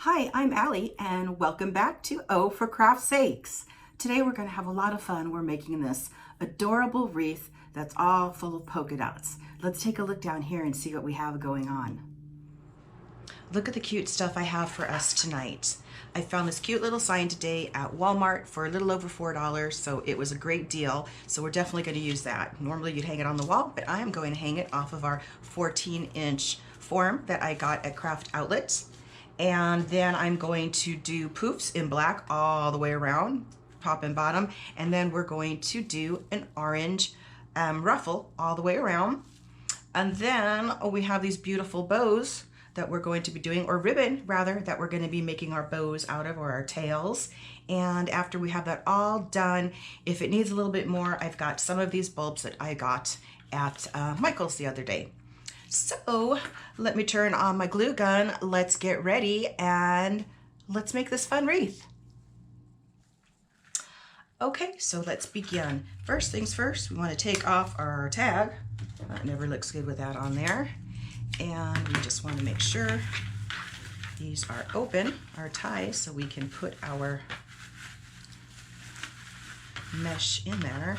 Hi, I'm Allie and welcome back to O for Craft's Sakes. Today we're going to have a lot of fun. We're making this adorable wreath that's all full of polka dots. Let's take a look down here and see what we have going on. Look at the cute stuff I have for us tonight. I found this cute little sign today at Walmart for a little over $4, so it was a great deal. So we're definitely going to use that. Normally you'd hang it on the wall, but I am going to hang it off of our 14-inch form that I got at Craft Outlets. And then I'm going to do poofs in black all the way around, top and bottom. And then we're going to do an orange ruffle all the way around. And then we have these beautiful bows that we're going to be doing, or ribbon rather, that we're going to be making our bows out of, or our tails. And after we have that all done, if it needs a little bit more, I've got some of these bulbs that I got at Michael's the other day. So let me turn on my glue gun, let's get ready, and let's make this fun wreath. Okay, so let's begin. First things first, we want to take off our tag. That never looks good with that on there. And we just want to make sure these are open, our ties, so we can put our mesh in there.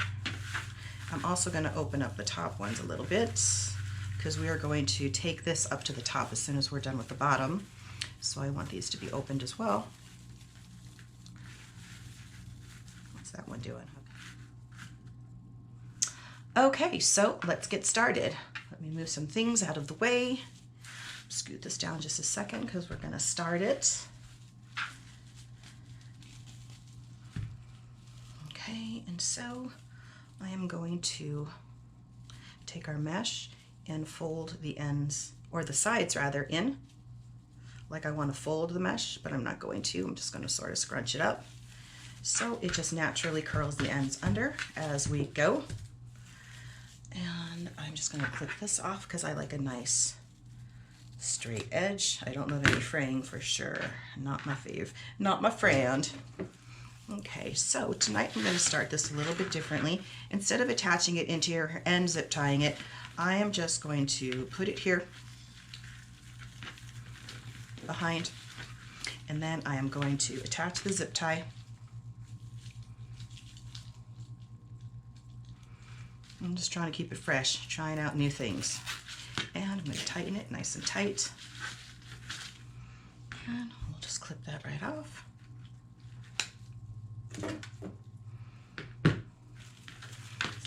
I'm also going to open up the top ones a little bit, because we are going to take this up to the top as soon as we're done with the bottom. So I want these to be opened as well. What's that one doing? Okay, so let's get started. Let me move some things out of the way. Scoot this down just a second because we're going to start it. Okay, and so I am going to take our mesh and fold the ends, or the sides rather, in. Like I want to fold the mesh, but I'm not going to. I'm just going to sort of scrunch it up. So it just naturally curls the ends under as we go. And I'm just going to clip this off because I like a nice straight edge. I don't love any fraying for sure. Not my fave. Not my friend. Okay, so tonight I'm going to start this a little bit differently. Instead of attaching it into your and zip tying it, I am just going to put it here behind, and then I am going to attach the zip tie. I'm just trying to keep it fresh, trying out new things. And I'm going to tighten it nice and tight. And we'll just clip that right off.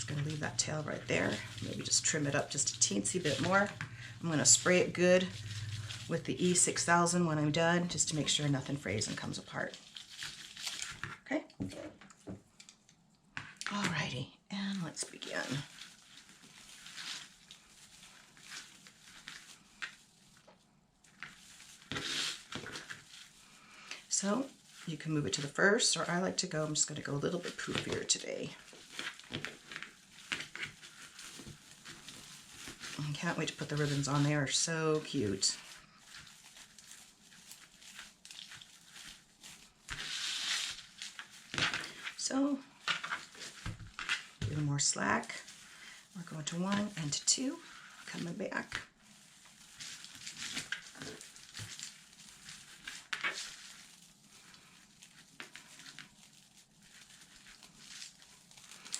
Going to leave that tail right there. Maybe just trim it up just a teensy bit more. I'm going to spray it good with the E6000 when I'm done, just to make sure nothing frays and comes apart. Okay. Alrighty, and let's begin. So you can move it to the first, or I like to go, I'm just going to go a little bit poofier today. I can't wait to put the ribbons on. They are so cute. So, a little more slack. We're going to 1 and to 2, coming back.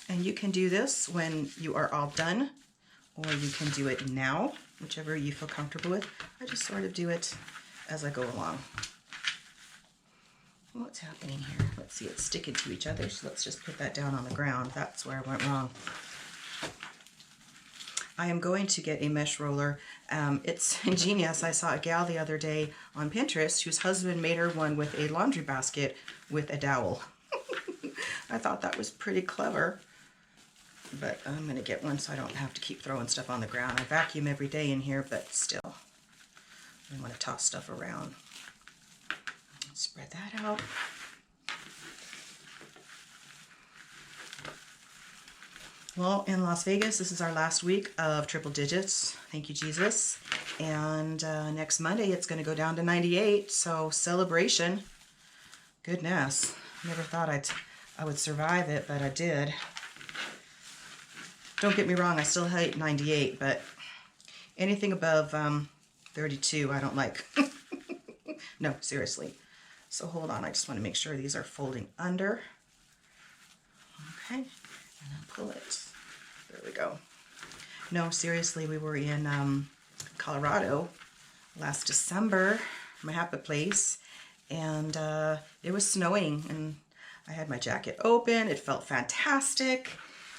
And you can do this when you are all done, or you can do it now, whichever you feel comfortable with. I just sort of do it as I go along. What's happening here? Let's see, it's sticking to each other, so let's just put that down on the ground. That's where I went wrong. I am going to get a mesh roller. It's ingenious. I saw a gal the other day on Pinterest whose husband made her one with a laundry basket with a dowel. I thought that was pretty clever. But I'm going to get one so I don't have to keep throwing stuff on the ground. I vacuum every day in here, but still, I want to toss stuff around. Spread that out. Well, in Las Vegas, this is our last week of triple digits. Thank you, Jesus. And next Monday, it's going to go down to 98, so celebration. Goodness, never thought I would survive it, but I did. Don't get me wrong, I still hate 98, but anything above 32 I don't like. No, seriously. So hold on, I just want to make sure these are folding under. Okay, and then pull it. There we go. No, seriously, we were in Colorado last December, my happy place, and it was snowing, and I had my jacket open. It felt fantastic.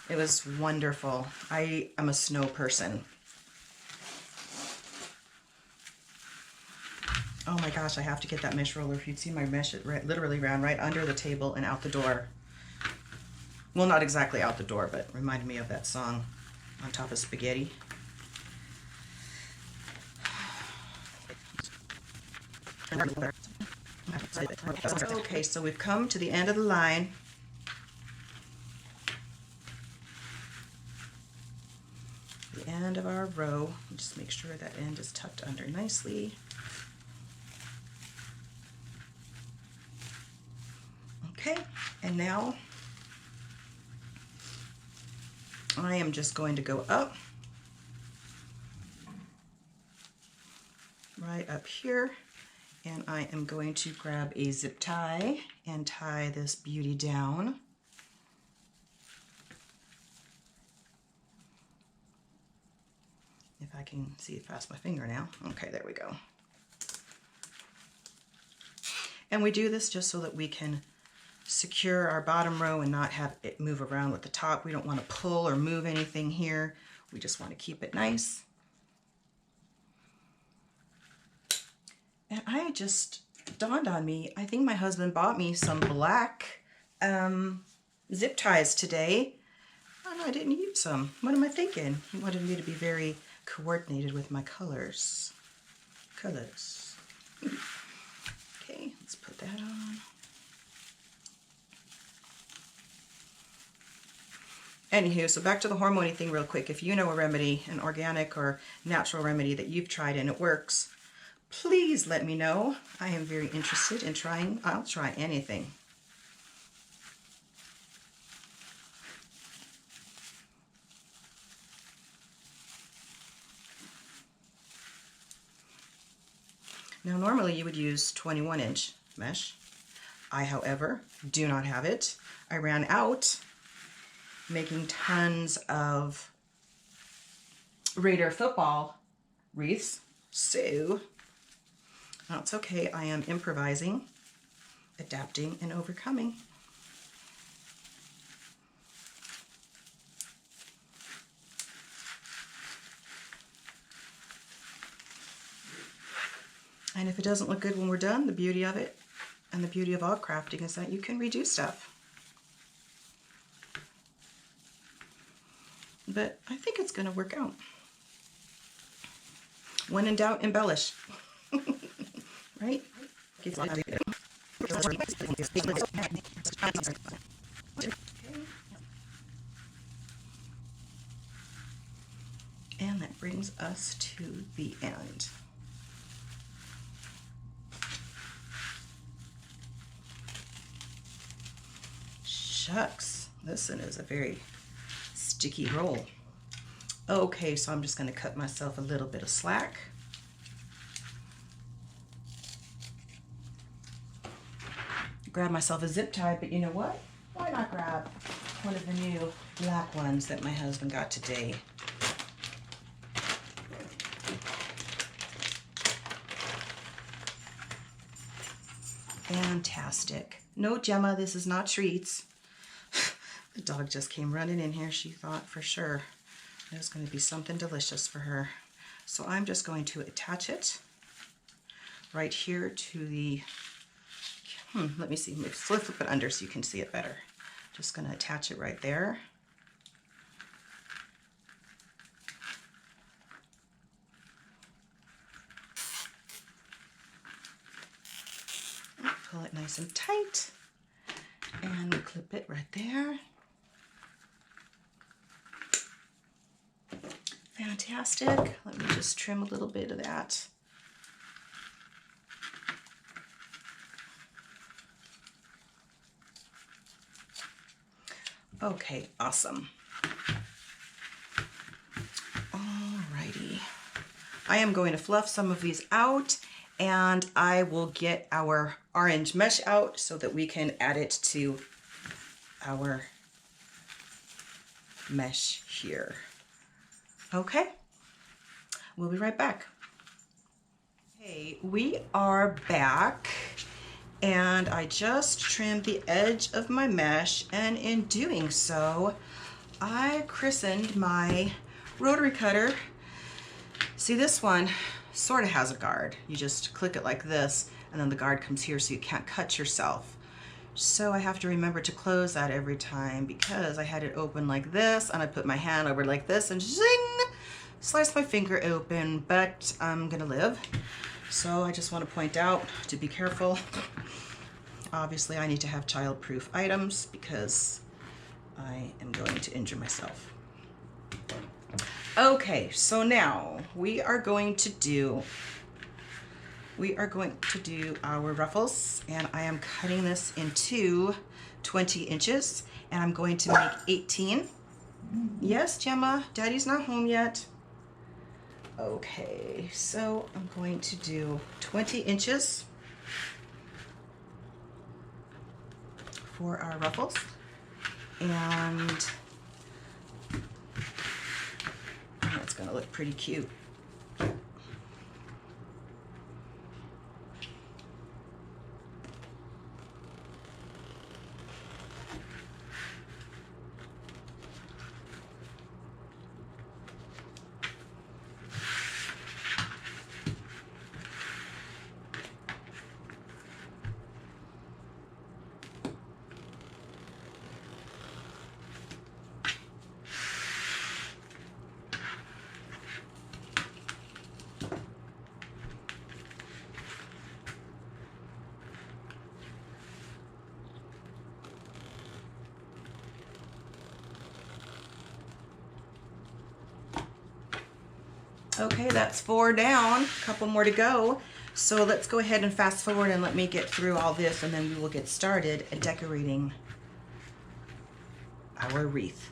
It was wonderful. I am a snow person. Oh my gosh, I have to get that mesh roller. If you'd seen my mesh, it literally ran right under the table and out the door. Well, not exactly out the door, but reminded me of that song, On Top of Spaghetti. Okay, so we've come to the end of the line. The end of our row. Just make sure that end is tucked under nicely. Okay, and now I am just going to go up, right up here, and I am going to grab a zip tie and tie this beauty down. If I can see it past my finger now. Okay, there we go. And we do this just so that we can secure our bottom row and not have it move around with the top. We don't want to pull or move anything here. We just want to keep it nice. And I just dawned on me, I think my husband bought me some black zip ties today. Oh no, I didn't use some. What am I thinking? He wanted me to be very coordinated with my colors. Okay, let's put that on. Anywho, so back to the hormone thing real quick. If you know a remedy, an organic or natural remedy that you've tried and it works, please let me know. I am very interested in trying. I'll try anything. Now, normally you would use 21-inch mesh. I, however, do not have it. I ran out making tons of Raider football wreaths. So, no, it's okay. I am improvising, adapting, and overcoming. And if it doesn't look good when we're done, the beauty of it and the beauty of all crafting is that you can redo stuff. But I think it's going to work out. When in doubt, embellish. Right? And that brings us to the end. Shucks, this one is a very sticky roll. Okay, so I'm just going to cut myself a little bit of slack. Grab myself a zip tie, but you know what? Why not grab one of the new black ones that my husband got today? Fantastic. No, Gemma, this is not treats. The dog just came running in here. She thought for sure it was going to be something delicious for her. So I'm just going to attach it right here to the, let me see, flip it under so you can see it better. Just going to attach it right there. Pull it nice and tight and clip it right there. Fantastic. Let me just trim a little bit of that. Okay, awesome. Alrighty. I am going to fluff some of these out And I will get our orange mesh out so that we can add it to our mesh here. Okay, we'll be right back. Okay, we are back, and I just trimmed the edge of my mesh, and in doing so, I christened my rotary cutter. See, this one sort of has a guard. You just click it like this, and then the guard comes here so you can't cut yourself. So I have to remember to close that every time because I had it open like this, and I put my hand over like this and zing, slice my finger open, but I'm gonna live. So I just want to point out to be careful. Obviously I need to have child-proof items because I am going to injure myself. Okay, so now we are going to do our ruffles, and I am cutting this into 20 inches, and I'm going to make 18. Yes, Gemma, Daddy's not home yet. Okay, so I'm going to do 20 inches for our ruffles, and it's going to look pretty cute. Okay, that's 4 down, a couple more to go. So let's go ahead and fast forward and let me get through all this, and then we will get started decorating our wreath.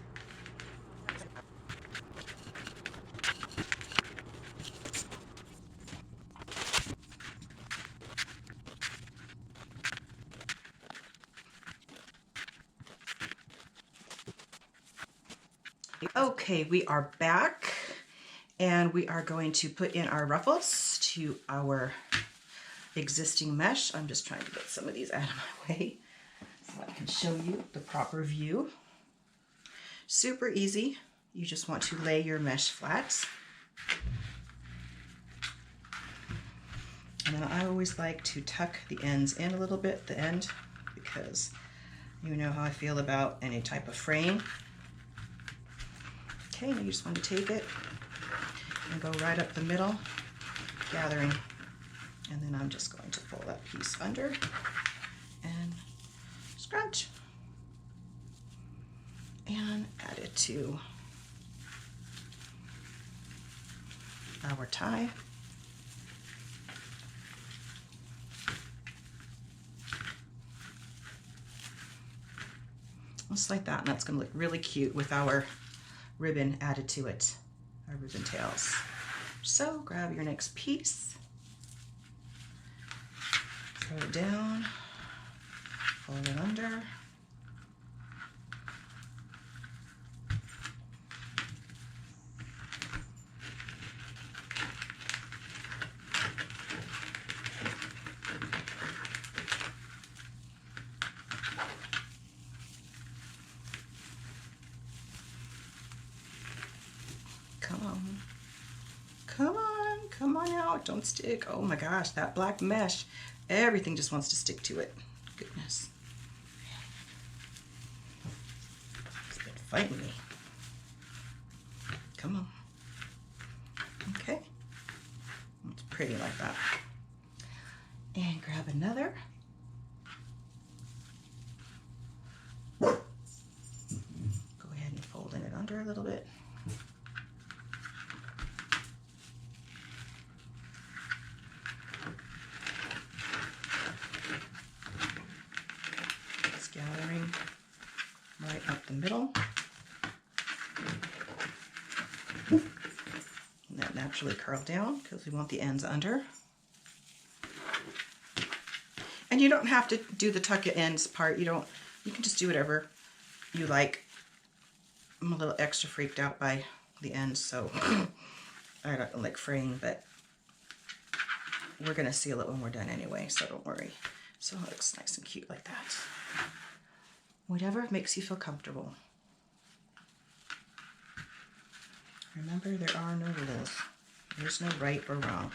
Okay, we are back, and we are going to put in our ruffles to our existing mesh. I'm just trying to get some of these out of my way so I can show you the proper view. Super easy. You just want to lay your mesh flat. And then I always like to tuck the ends in a little bit at the end, because you know how I feel about any type of frame. Okay, now you just want to take it and go right up the middle, gathering. And then I'm just going to pull that piece under and scrunch and add it to our tie. Just like that, and that's going to look really cute with our ribbon added to it, our ribbon tails. So grab your next piece, throw it down, fold it under, come on out, don't stick. Oh my gosh, that black mesh, everything just wants to stick to it. Goodness. It's been fighting me. Come on. Okay. It's pretty like that. And grab another. Go ahead and fold it under a little bit. Gathering right up the middle. And that naturally curled down because we want the ends under. And you don't have to do the tuck ends part. You can just do whatever you like. I'm a little extra freaked out by the ends, so I don't like fraying, but we're gonna seal it when we're done anyway, so don't worry. So it looks nice and cute like that. Whatever makes you feel comfortable. Remember, there are no rules. There's no right or wrong.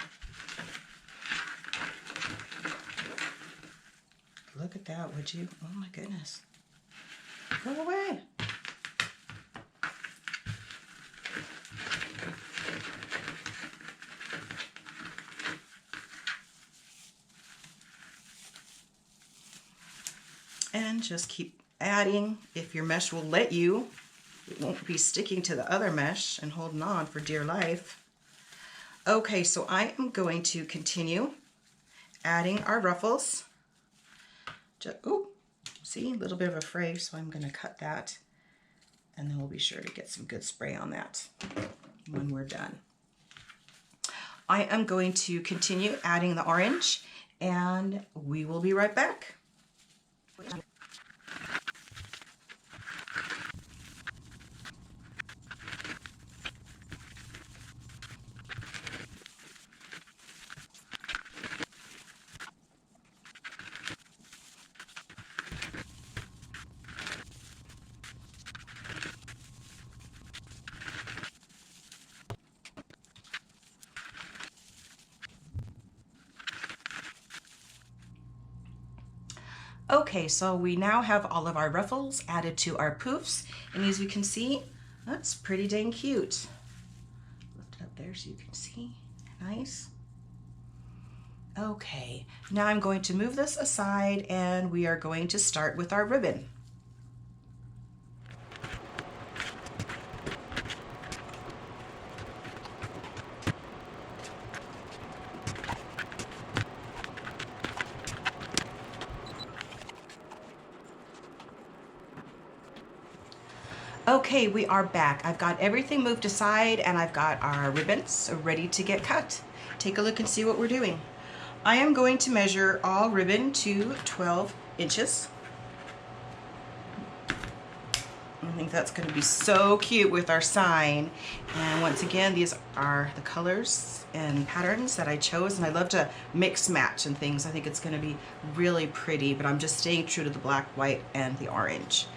Look at that, would you? Oh my goodness. Go away. And just keep adding. If your mesh will let you, it won't be sticking to the other mesh and holding on for dear life. Okay, so I am going to continue adding our ruffles. Oh, see, a little bit of a fray, so I'm going to cut that, and then we'll be sure to get some good spray on that when we're done. I am going to continue adding the orange, and we will be right back. Okay, so we now have all of our ruffles added to our poofs, and as you can see, that's pretty dang cute. Lift it up there so you can see. Nice. Okay, now I'm going to move this aside, and we are going to start with our ribbon. Okay, we are back. I've got everything moved aside, and I've got our ribbons ready to get cut. Take a look and see what we're doing. I am going to measure all ribbon to 12 inches. I think that's going to be so cute with our sign. And once again, these are the colors and patterns that I chose, and I love to mix match and things. I think it's going to be really pretty, but I'm just staying true to the black, white, and the orange.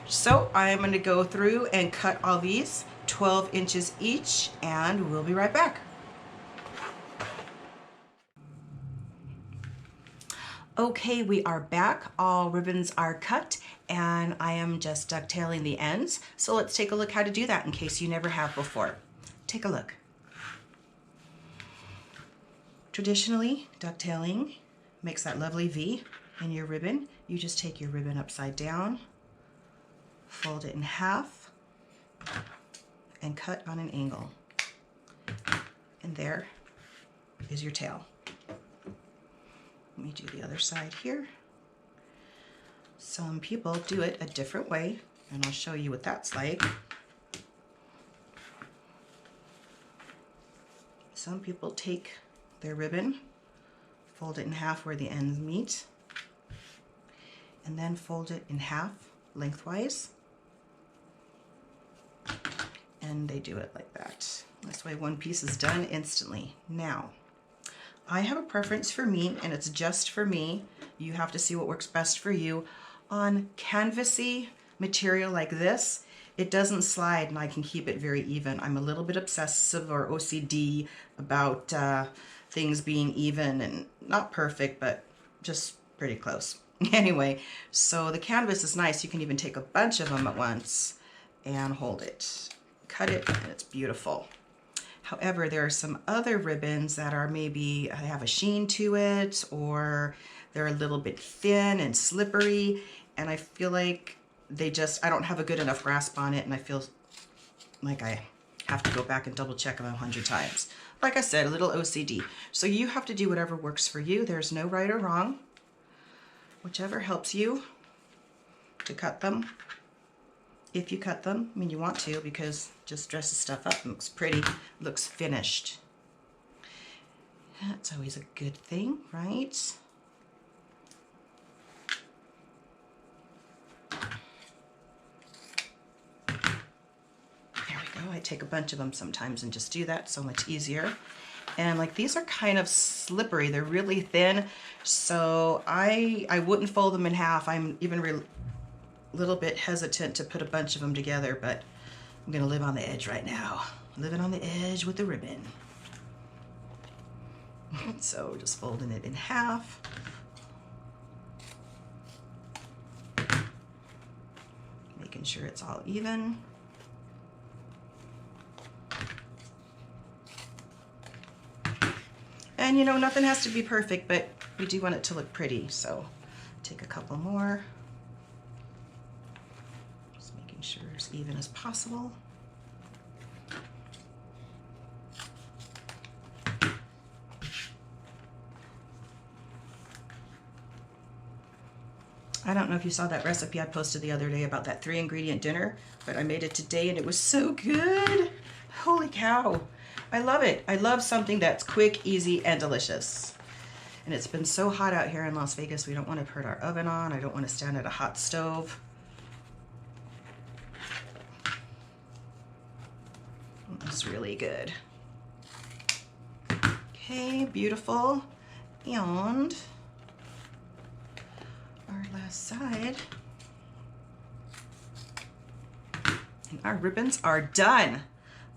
So I'm going to go through and cut all these 12 inches each, and we'll be right back. Okay, we are back. All ribbons are cut, and I am just ducktailing the ends. So let's take a look how to do that in case you never have before. Take a look. Traditionally, ducktailing makes that lovely V in your ribbon. You just take your ribbon upside down, fold it in half, and cut on an angle. And there is your tail. Let me do the other side here. Some people do it a different way, and I'll show you what that's like. Some people take their ribbon, fold it in half where the ends meet, and then fold it in half lengthwise. And they do it like that. This way one piece is done instantly. Now, I have a preference for me, and it's just for me. You have to see what works best for you. On canvasy material like this, it doesn't slide and I can keep it very even. I'm a little bit obsessive or OCD about things being even and not perfect, but just pretty close. Anyway, so the canvas is nice. You can even take a bunch of them at once and hold it. Cut it, and it's beautiful. However, there are some other ribbons that are maybe have a sheen to it, or they're a little bit thin and slippery, and I feel like I don't have a good enough grasp on it, and I feel like I have to go back and double check them 100 times. Like I said, a little OCD. So you have to do whatever works for you. There's no right or wrong. Whichever helps you to cut them. If you cut them, I mean, you want to, because it just dresses stuff up and looks pretty, looks finished. That's always a good thing, right? take a bunch of them sometimes and just do that, so much easier. And like these are kind of slippery, they're really thin, so I wouldn't fold them in half. I'm even a little bit hesitant to put a bunch of them together, but I'm gonna live on the edge right now. Living on the edge with the ribbon. So just folding it in half. Making sure it's all even. And you know, nothing has to be perfect, but we do want it to look pretty, so take a couple more. Just making sure it's even as possible. I don't know if you saw that recipe I posted the other day about that 3-ingredient dinner, but I made it today and it was so good. Holy cow. I love it. I love something that's quick, easy, and delicious. And it's been so hot out here in Las Vegas, we don't want to put our oven on. I don't want to stand at a hot stove. It's really good. Okay, beautiful. And our last side. And our ribbons are done.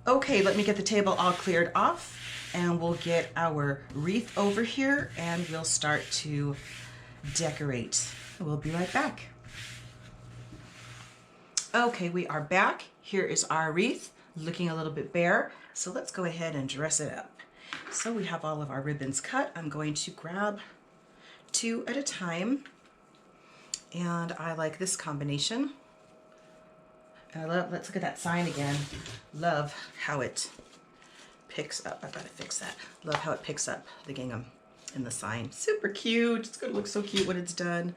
Okay, let me get the table all cleared off and we'll get our wreath over here and we'll start to decorate. We'll be right back. Okay, we are back. Here is our wreath, looking a little bit bare. So let's go ahead and dress it up. So we have all of our ribbons cut. I'm going to grab 2 at a time. And I like this combination. And I love, let's look at that sign again. Love how it picks up. I've got to fix that. Love how it picks up the gingham in the sign. Super cute. It's going to look so cute when it's done.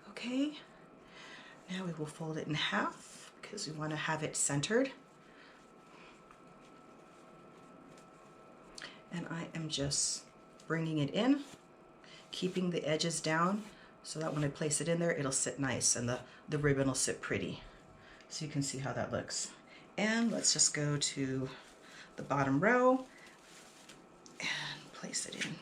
Okay. Now we will fold it in half because we want to have it centered. And I am just bringing it in, keeping the edges down so that when I place it in there, it'll sit nice and the ribbon will sit pretty. So you can see how that looks. And let's just go to the bottom row and place it in.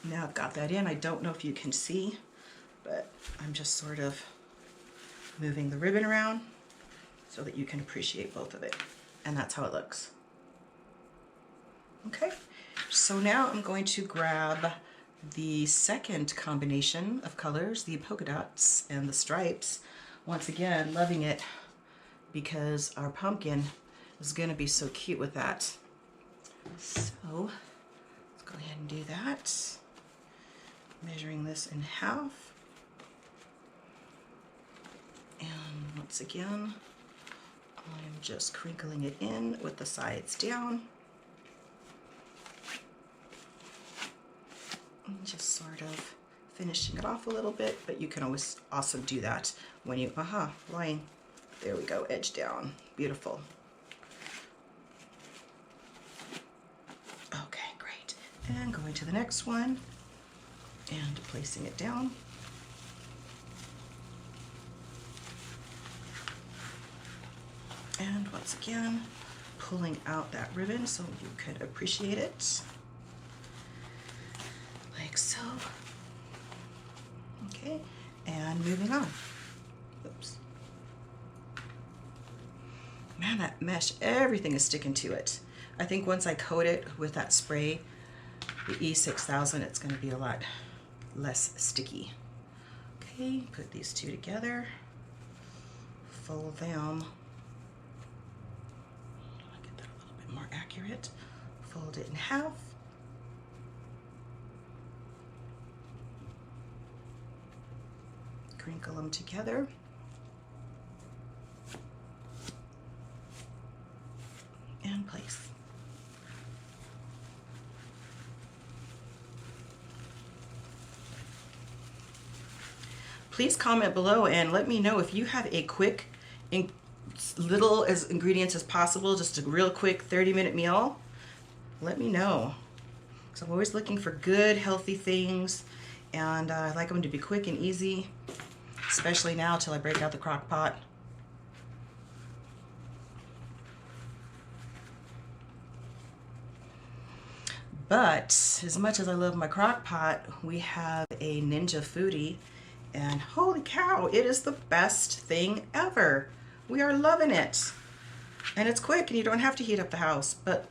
Now I've got that in. I don't know if you can see, but I'm just sort of moving the ribbon around so that you can appreciate both of it. And that's how it looks. Okay, so now I'm going to grab the second combination of colors, the polka dots and the stripes. Once again, loving it because our pumpkin is going to be so cute with that. So let's go ahead and do that. Measuring this in half. And once again, I'm just crinkling it in with the sides down. And just sort of finishing it off a little bit, but you can always also do that when you, line. There we go, edge down. Beautiful. Okay, great. And going to the next one and placing it down. And once again, pulling out that ribbon so you could appreciate it. Like so. Okay, and moving on. Oops. Man, that mesh, everything is sticking to it. I think once I coat it with that spray, the E6000, it's going to be a lot less sticky. Okay, put these two together. Fold them. Get that a little bit more accurate. Fold it in half. Crinkle them together. And place. Please comment below and let me know if you have a quick, little as ingredients as possible, just a real quick 30-minute meal. Let me know. So I'm always looking for good, healthy things, and I like them to be quick and easy. especially now till I break out the crock pot. But as much as I love my crock pot, we have a Ninja Foodie, and holy cow, it is the best thing ever. We are loving it. And it's quick and you don't have to heat up the house, but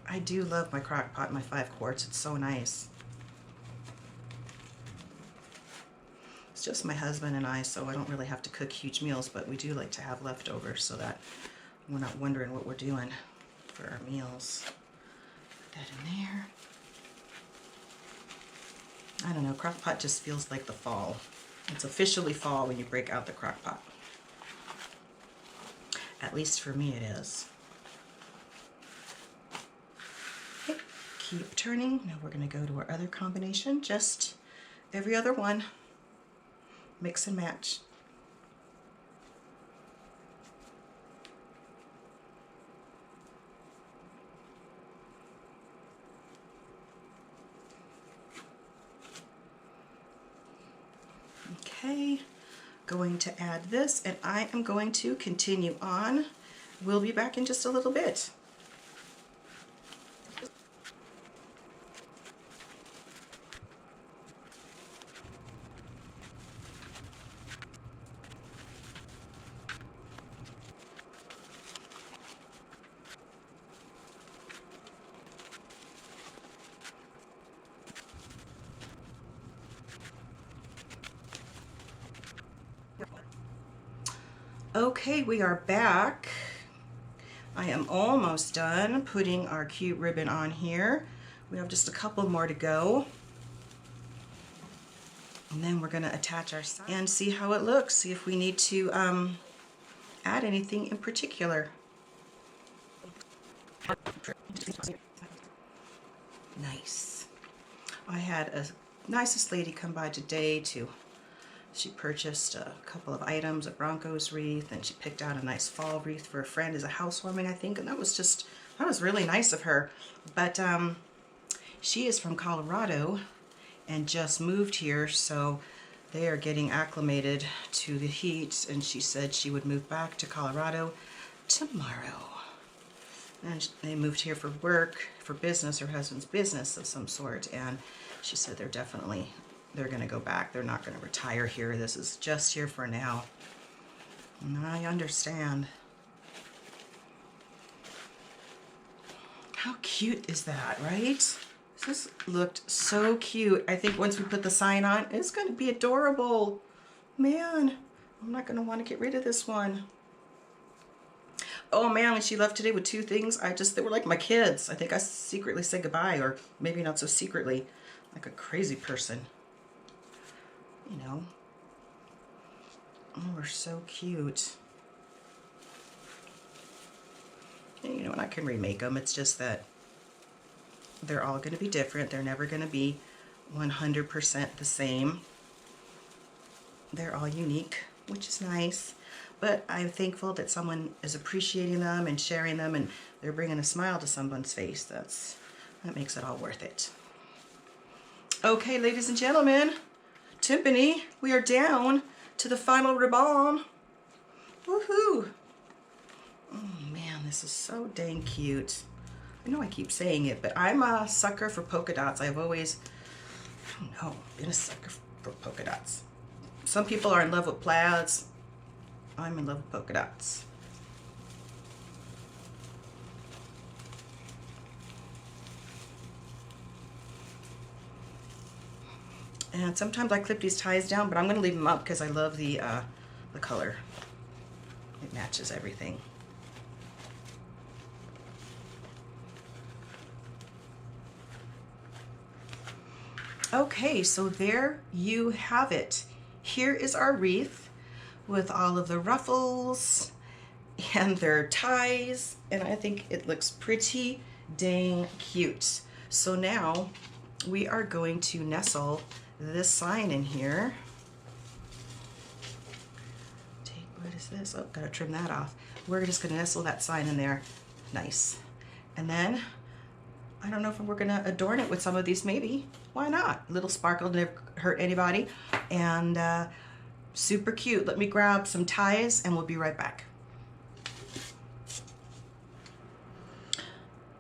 I do love my crock pot, my 5 quarts. It's so nice. It's just my husband and I, so I don't really have to cook huge meals, but we do like to have leftovers so that we're not wondering what we're doing for our meals. Put that in there. I don't know, crock pot just feels like the fall. It's officially fall when you break out the crock pot. At least for me it is. Okay, keep turning. Now we're going to go to our other combination, just every other one. Mix and match. Okay, going to add this, and I am going to continue on. We'll be back in just a little bit. Okay, we are back. I am almost done putting our cute ribbon on here. We have just a couple more to go. And then we're going to attach our side and see how it looks. See if we need to add anything in particular. Nice. I had a nicest lady come by today to she purchased a couple of items, a Broncos wreath, and she picked out a nice fall wreath for a friend as a housewarming, I think, and that was really nice of her. But she is from Colorado and just moved here, so they are getting acclimated to the heat, and she said she would move back to Colorado tomorrow. And they moved here for work, for business, her husband's business of some sort, and she said they're going to go back. They're not going to retire here. This is just here for now. And I understand. How cute is that, right? This looked so cute. I think once we put the sign on, it's going to be adorable. Man, I'm not going to want to get rid of this one. Oh man, when she left today with 2 things, they were like my kids. I think I secretly said goodbye, or maybe not so secretly, like a crazy person. You know, oh, we're so cute. And, you know, and I can remake them. It's just that they're all going to be different. They're never going to be 100% the same. They're all unique, which is nice. But I'm thankful that someone is appreciating them and sharing them, and they're bringing a smile to someone's face. That makes it all worth it. Okay, ladies and gentlemen. Timpani, we are down to the final ribbon. Woohoo! Oh man, this is so dang cute. I know I keep saying it, but I'm a sucker for polka dots. I've always, I don't know, been a sucker for polka dots. Some people are in love with plaids. I'm in love with polka dots. And sometimes I clip these ties down, but I'm going to leave them up because I love the color. It matches everything. Okay, so there you have it. Here is our wreath with all of the ruffles and their ties, and I think it looks pretty dang cute. So now we are going to nestle this sign in here. What is this? Oh, gotta trim that off. We're just gonna nestle that sign in there. Nice. And then, I don't know if we're gonna adorn it with some of these, maybe. Why not? A little sparkle never hurt anybody. And Super cute. Let me grab some ties and we'll be right back.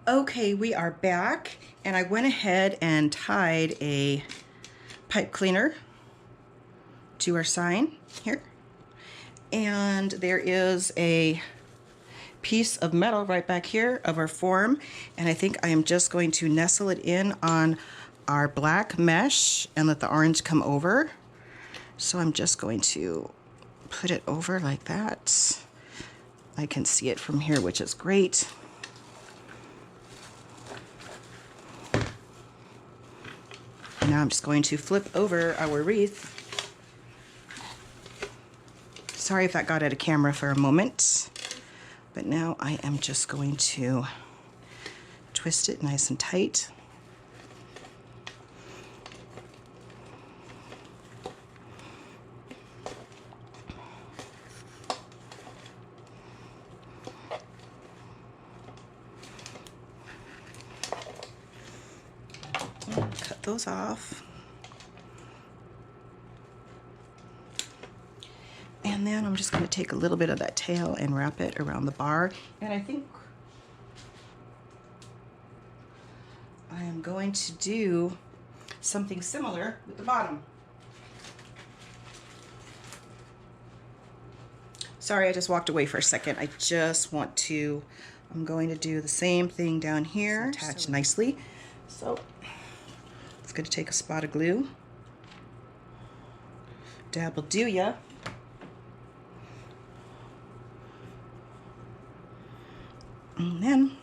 Okay, we are back, and I went ahead and tied a pipe cleaner to our sign here. And there is a piece of metal right back here of our form, and I think I am just going to nestle it in on our black mesh and let the orange come over. So I'm just going to put it over like that. I can see it from here, which is great. And now I'm just going to flip over our wreath. Sorry if that got out of camera for a moment, but now I am just going to twist it nice and tight. Cut those off. And then I'm just going to take a little bit of that tail and wrap it around the bar. And I think I am going to do something similar with the bottom. Sorry, I just walked away for a second. I'm going to do the same thing down here, attach nicely. So it's going to take a spot of glue. Dab will do ya. And then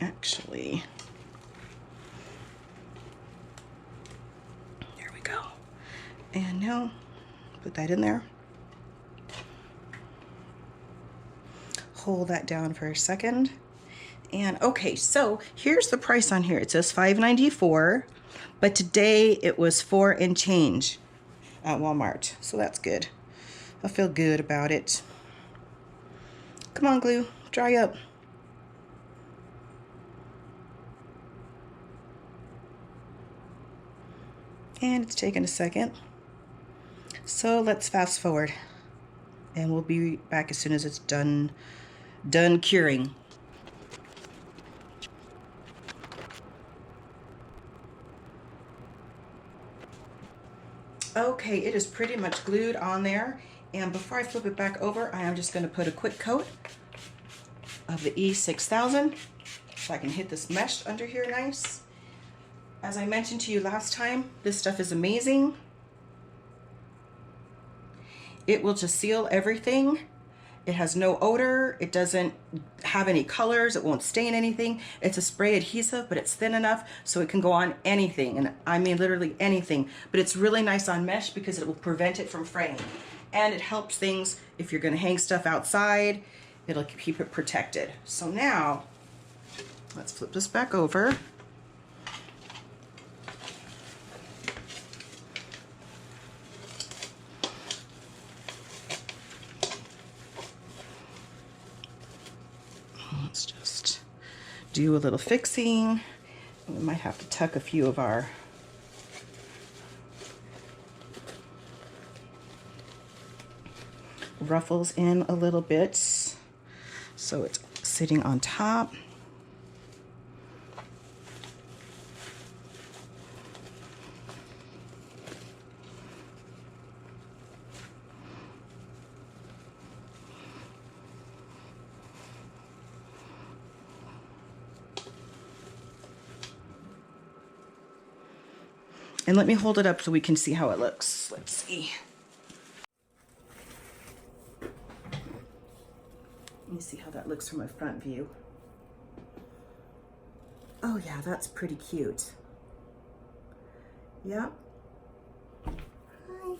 actually, there we go. And now put that in there. Hold that down for a second. And okay, so here's the price on here. It says $5.94, but today it was $4 and change at Walmart. So that's good. I feel good about it. Come on, glue, dry up. And it's taken a second. So let's fast forward and we'll be back as soon as it's done curing. Okay, it is pretty much glued on there. And before I flip it back over, I am just going to put a quick coat of the E6000 so I can hit this mesh under here nice. As I mentioned to you last time, this stuff is amazing. It will just seal everything. It has no odor. It doesn't have any colors. It won't stain anything. It's a spray adhesive, but it's thin enough so it can go on anything. And I mean literally anything. But it's really nice on mesh because it will prevent it from fraying. And it helps things if you're going to hang stuff outside. It'll keep it protected. So now, let's flip this back over. Let's just do a little fixing. We might have to tuck a few of our ruffles in a little bit so it's sitting on top. And let me hold it up so we can see how it looks. Let's see. Let me see how that looks from a front view. Oh yeah, that's pretty cute. Yep. Hi.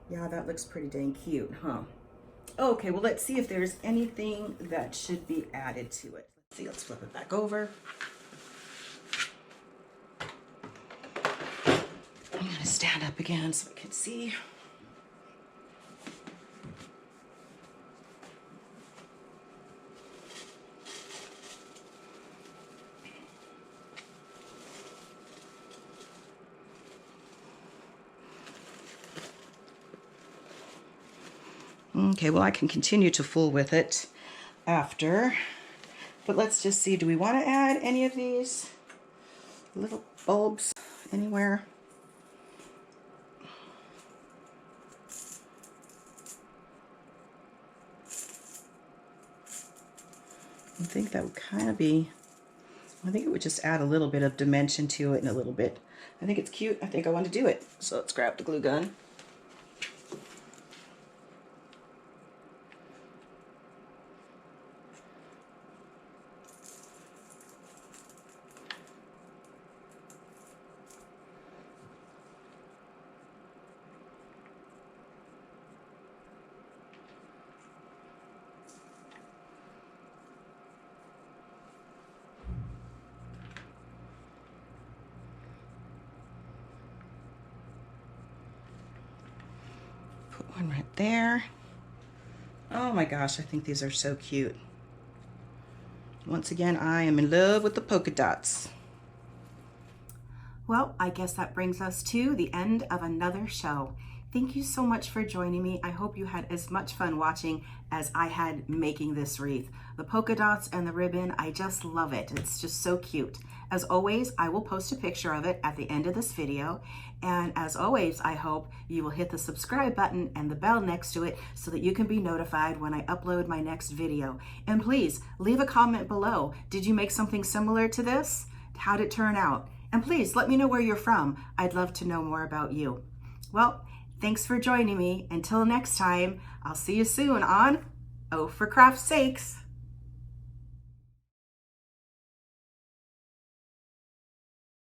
Yeah, that looks pretty dang cute, huh? Okay, well let's see if there's anything that should be added to it. Let's see, let's flip it back over. I'm gonna stand up again so I can see. Okay, well, I can continue to fool with it after, but let's just see, do we want to add any of these little bulbs anywhere? I think that would kind of be, I think it would just add a little bit of dimension to it and a little bit. I think it's cute. I think I want to do it. So let's grab the glue gun. Put one right there. Oh my gosh, I think these are so cute. Once again, I am in love with the polka dots. Well, I guess that brings us to the end of another show. Thank you so much for joining me. I hope you had as much fun watching as I had making this wreath. The polka dots and the ribbon, I just love it. It's just so cute. As always, I will post a picture of it at the end of this video. And as always, I hope you will hit the subscribe button and the bell next to it so that you can be notified when I upload my next video. And please leave a comment below. Did you make something similar to this? How'd it turn out? And please let me know where you're from. I'd love to know more about you. Well, thanks for joining me. Until next time, I'll see you soon on Oh for Craft's Sakes.